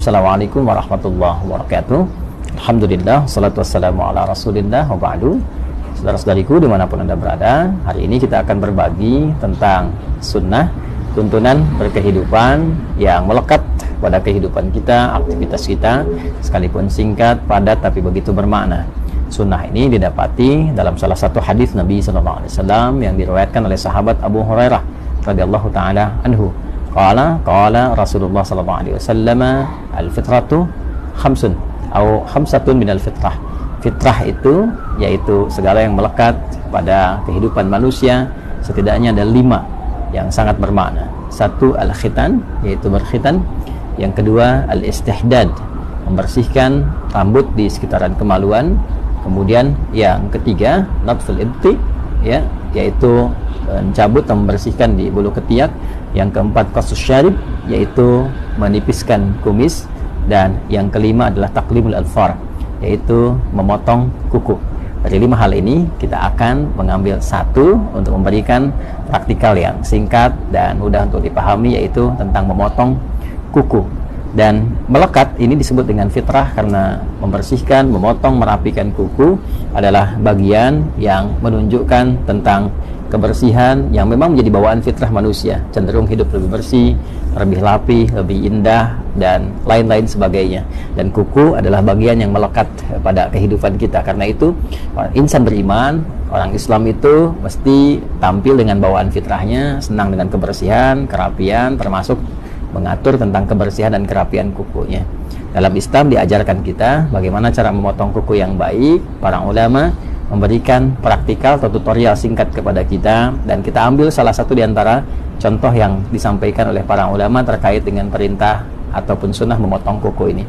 Assalamualaikum warahmatullahi wabarakatuh. Alhamdulillah, salatu wassalamu ala rasulillah wa ba'du. Saudara-saudariku dimanapun Anda berada, hari ini kita akan berbagi tentang sunnah, tuntunan berkehidupan yang melekat pada kehidupan kita, aktivitas kita, sekalipun singkat, padat, tapi begitu bermakna. Sunnah ini didapati dalam salah satu hadis Nabi SAW yang diriwayatkan oleh sahabat Abu Hurairah radhiyallahu taala anhu. Qala Rasulullah sallallahu alaihi wasallam, al-fitratu khamsun atau khamsatun minal fitrah. Fitrah itu yaitu segala yang melekat pada kehidupan manusia, setidaknya ada 5 yang sangat bermakna. 1, al-khitan, yaitu berkhitan. Yang kedua, al-istihdad, membersihkan rambut di sekitaran kemaluan. Kemudian yang ketiga, natful ibti, ya, yaitu mencabut atau membersihkan di bulu ketiak. Yang keempat, qasus syarib, yaitu menipiskan kumis. Dan yang kelima adalah taqlimul adfar, yaitu memotong kuku. Dari 5 hal ini kita akan mengambil 1 untuk memberikan praktikal yang singkat dan mudah untuk dipahami, yaitu tentang memotong kuku. Dan melekat ini disebut dengan fitrah karena membersihkan, memotong, merapikan kuku adalah bagian yang menunjukkan tentang kebersihan yang memang menjadi bawaan fitrah manusia, cenderung hidup lebih bersih, lebih rapi, lebih indah, dan lain-lain sebagainya. Dan kuku adalah bagian yang melekat pada kehidupan kita. Karena itu insan beriman, orang Islam itu mesti tampil dengan bawaan fitrahnya, senang dengan kebersihan, kerapian, termasuk mengatur tentang kebersihan dan kerapian kukunya. Dalam Islam diajarkan kita bagaimana cara memotong kuku yang baik. Para ulama memberikan praktikal atau tutorial singkat kepada kita, dan kita ambil salah satu di antara contoh yang disampaikan oleh para ulama terkait dengan perintah ataupun sunnah memotong kuku ini.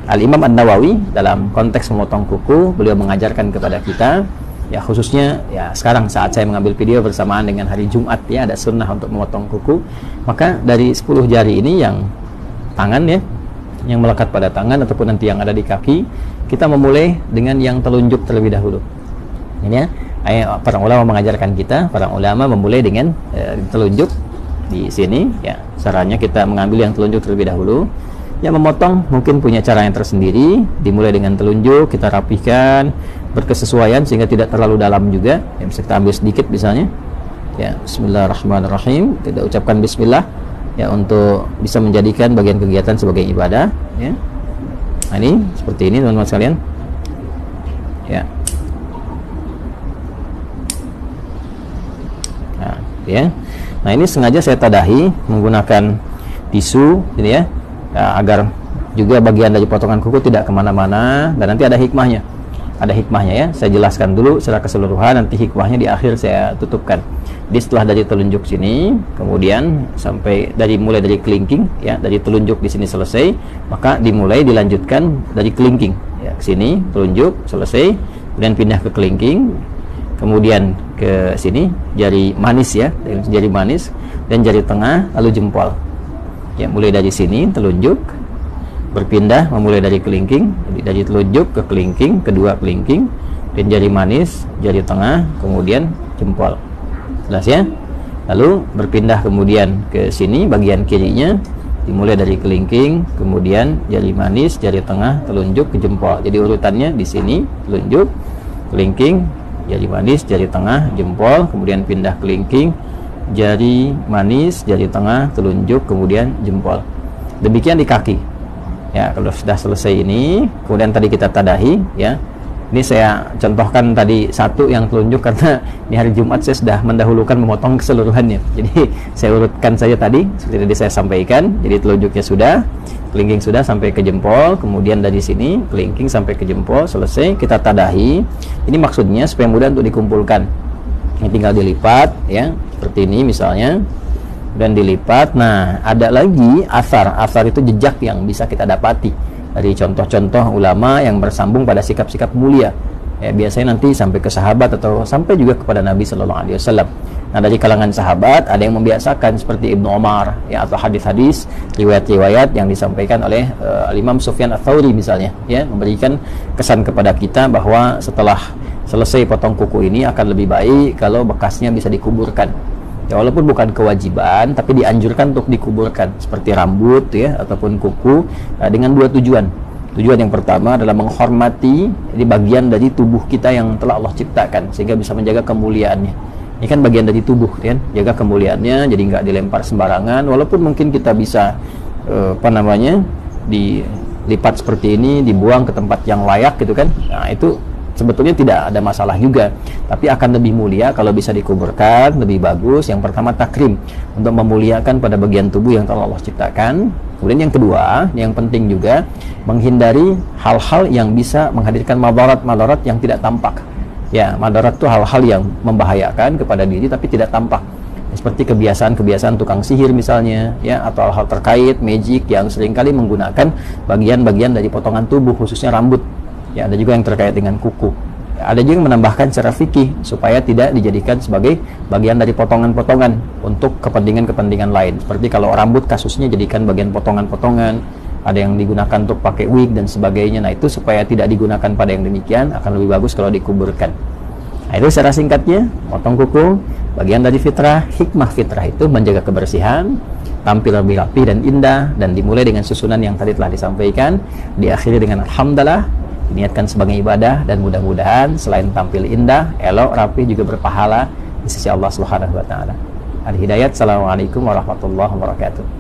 Al-Imam An-Nawawi dalam konteks memotong kuku, beliau mengajarkan kepada kita, ya khususnya ya sekarang saat saya mengambil video bersamaan dengan hari Jumat, ya ada sunnah untuk memotong kuku. Maka dari 10 jari ini yang tangan, ya, yang melekat pada tangan ataupun nanti yang ada di kaki, kita memulai dengan yang telunjuk terlebih dahulu. Ini ya, para ulama mengajarkan kita, para ulama memulai dengan telunjuk di sini, ya. Caranya kita mengambil yang telunjuk terlebih dahulu. Ya, memotong mungkin punya cara yang tersendiri. Dimulai dengan telunjuk, kita rapihkan berkesesuaian sehingga tidak terlalu dalam juga. Ya, bisa kita ambil sedikit misalnya. Ya, bismillahirrahmanirrahim. Kita ucapkan bismillah, ya, untuk bisa menjadikan bagian kegiatan sebagai ibadah, ya. Nah, ini seperti ini teman-teman sekalian. Ya. Ya. Nah, ini sengaja saya tadahi menggunakan tisu ini, ya, agar juga bagian dari potongan kuku tidak kemana-mana. Dan nanti ada hikmahnya, ya. Saya jelaskan dulu secara keseluruhan, nanti hikmahnya di akhir saya tutupkan. Jadi setelah dari telunjuk sini, kemudian sampai mulai dari kelingking, ya, dari telunjuk di sini selesai, maka dilanjutkan dari kelingking, ya, ke sini telunjuk selesai, kemudian pindah ke kelingking, kemudian ke sini jari manis, ya, jari manis dan jari tengah, lalu jempol. Ya, mulai dari sini telunjuk, berpindah memulai dari kelingking, jadi dari telunjuk ke kelingking, kedua kelingking, dan jari manis, jari tengah, kemudian jempol. Jelas, ya? Lalu berpindah kemudian ke sini bagian kirinya, dimulai dari kelingking, kemudian jari manis, jari tengah, telunjuk ke jempol. Jadi urutannya di sini telunjuk, kelingking, jari manis, jari tengah, jempol, kemudian pindah kelingking, jari manis, jari tengah, telunjuk, kemudian jempol. Demikian di kaki. Ya, kalau sudah selesai ini, kemudian tadi kita tadahi, ya. Ini saya contohkan tadi 1 yang telunjuk karena di hari Jumat saya sudah mendahulukan memotong keseluruhannya. Jadi saya urutkan saja tadi seperti tadi saya sampaikan. Jadi telunjuknya sudah, kelingking sudah sampai ke jempol, kemudian dari sini kelingking sampai ke jempol, selesai kita tadahi. Ini maksudnya supaya mudah untuk dikumpulkan. Ini tinggal dilipat, ya, seperti ini misalnya, dan dilipat. Nah, ada lagi asar itu jejak yang bisa kita dapati dari contoh-contoh ulama yang bersambung pada sikap-sikap mulia, ya, biasanya nanti sampai ke sahabat atau sampai juga kepada Nabi Sallallahu Alaihi Wasallam. Nah, dari kalangan sahabat ada yang membiasakan seperti Ibnu Umar, ya, atau hadis-hadis, riwayat-riwayat yang disampaikan oleh Imam Sufyan Ats-Tsauri misalnya, ya, memberikan kesan kepada kita bahwa setelah selesai potong kuku ini akan lebih baik kalau bekasnya bisa dikuburkan. Ya, walaupun bukan kewajiban, tapi dianjurkan untuk dikuburkan seperti rambut ya ataupun kuku dengan dua tujuan. Tujuan yang pertama adalah menghormati di bagian dari tubuh kita yang telah Allah ciptakan sehingga bisa menjaga kemuliaannya. Ini kan bagian dari tubuh kan, jaga kemuliaannya jadi nggak dilempar sembarangan. Walaupun mungkin kita bisa dilipat seperti ini, dibuang ke tempat yang layak gitu kan. Nah, itu sebetulnya tidak ada masalah juga, tapi akan lebih mulia kalau bisa dikuburkan, lebih bagus. Yang pertama takrim, untuk memuliakan pada bagian tubuh yang telah Allah ciptakan. Kemudian yang kedua, yang penting juga menghindari hal-hal yang bisa menghadirkan madarat yang tidak tampak. Ya, madarat itu hal-hal yang membahayakan kepada diri tapi tidak tampak. Seperti kebiasaan-kebiasaan tukang sihir misalnya, ya, atau hal-hal terkait magic yang seringkali menggunakan bagian-bagian dari potongan tubuh, khususnya rambut. Ya, ada juga yang terkait dengan kuku. Ya, ada juga yang menambahkan secara fikih supaya tidak dijadikan sebagai bagian dari potongan-potongan untuk kepentingan-kepentingan lain. Seperti kalau rambut kasusnya jadikan bagian potongan-potongan, ada yang digunakan untuk pakai wig dan sebagainya. Nah, itu supaya tidak digunakan pada yang demikian, akan lebih bagus kalau dikuburkan. Nah, itu secara singkatnya, potong kuku, bagian dari fitrah. Hikmah fitrah itu menjaga kebersihan, tampil lebih rapi dan indah, dan dimulai dengan susunan yang tadi telah disampaikan, diakhiri dengan alhamdulillah, diniatkan sebagai ibadah, dan mudah-mudahan selain tampil indah, elok, rapi, juga berpahala di sisi Allah Subhanahu wa taala. Al-Hidayat. Assalamualaikum warahmatullahi wabarakatuh.